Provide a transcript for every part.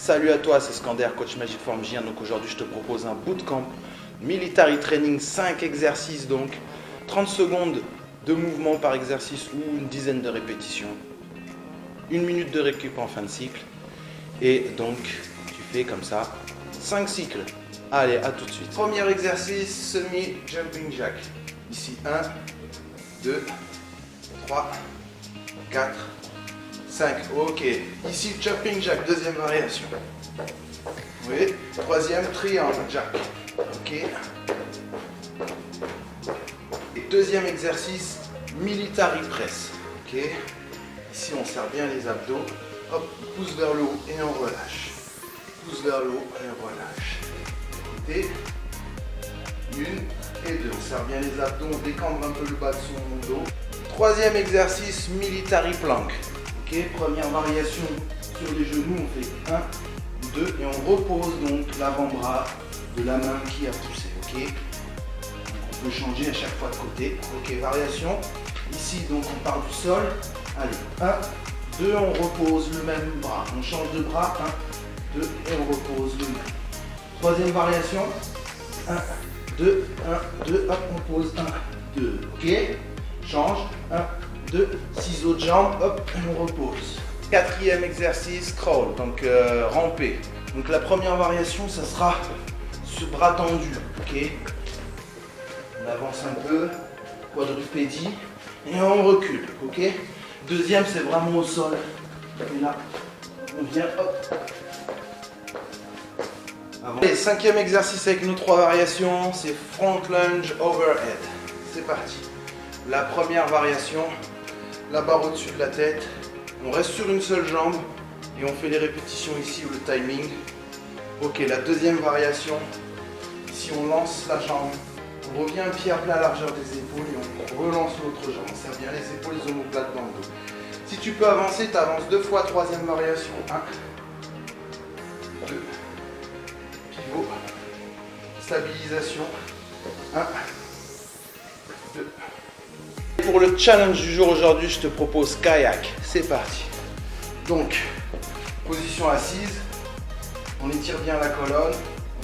Salut à toi, c'est Skander, coach Magic Form J1. Donc aujourd'hui, je te propose un bootcamp military training, 5 exercices donc 30 secondes de mouvement par exercice ou une dizaine de répétitions. 1 minute de récup en fin de cycle. Et donc, tu fais comme ça 5 cycles. Allez, à tout de suite. Premier exercice, semi-jumping jack. Ici, 1, 2, 3, 4, 5. Ok. Ici, jumping jack, deuxième variation. Oui. Troisième, triangle jack. Ok. Et deuxième exercice, military press. Ok. Ici, on serre bien les abdos. Hop, on pousse vers le haut et on relâche. Pousse vers le haut et on relâche. Et 1 et 2. On serre bien les abdos, on décambre un peu le bas de son dos. Troisième exercice, military plank. Ok, première variation sur les genoux, on fait 1, 2 et on repose donc l'avant-bras de la main qui a poussé. Ok, donc on peut changer à chaque fois de côté. Ok, variation. Ici donc on part du sol. Allez, 1, 2, on repose le même bras. On change de bras. 1, 2 et on repose le même. Troisième variation. 1, 2, 1, 2, hop, on pose 1, 2. Ok, change. 1, 2, ciseaux de jambes, hop, et on repose. Quatrième exercice, crawl, donc ramper. Donc la première variation, ça sera ce bras tendu. Ok, on avance un peu, quadrupédie, et on recule. Ok, deuxième, c'est vraiment au sol. Et là, on vient, hop. Allez, cinquième exercice avec nos 3 variations, c'est front lunge overhead. C'est parti. La première variation, la barre au-dessus de la tête. On reste sur une seule jambe et on fait les répétitions ici ou le timing. Ok, la deuxième variation, ici on lance la jambe, on revient un pied à plat largeur des épaules et on relance l'autre jambe. On serre bien les épaules, les omoplates dans le dos. Si tu peux avancer, tu avances 2 fois, troisième variation. 1, 2, pivot, stabilisation, 1, 2. Pour le challenge du jour aujourd'hui, je te propose kayak. C'est parti. Donc, position assise, on étire bien la colonne,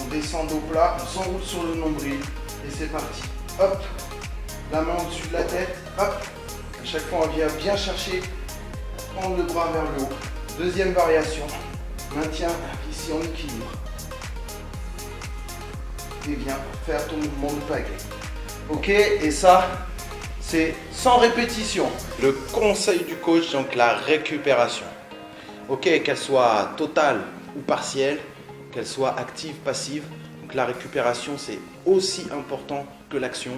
on descend dos plat, on s'enroule sur le nombril et c'est parti. Hop, la main au-dessus de la tête, hop. À chaque fois, on vient bien chercher, prendre le bras vers le haut. Deuxième variation, maintien ici en équilibre. Et viens faire ton mouvement de pagaie. Ok, et ça, c'est sans répétition. Le conseil du coach, donc la récupération. Ok, qu'elle soit totale ou partielle, qu'elle soit active, passive. Donc la récupération, c'est aussi important que l'action.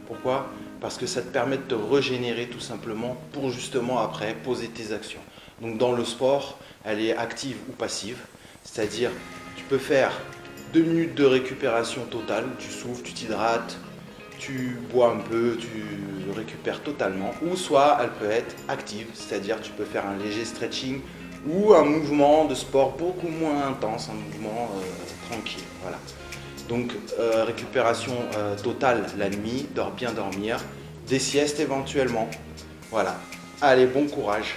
Pourquoi? Parce que ça te permet de te régénérer tout simplement pour justement après poser tes actions. Donc dans le sport, elle est active ou passive. C'est-à-dire, tu peux faire 2 minutes de récupération totale, tu souffles, tu t'hydrates, tu bois un peu, tu récupères totalement, ou soit elle peut être active, c'est-à-dire tu peux faire un léger stretching ou un mouvement de sport beaucoup moins intense, un mouvement tranquille. Voilà. Donc récupération totale la nuit, bien dormir, des siestes éventuellement. Voilà. Allez, bon courage.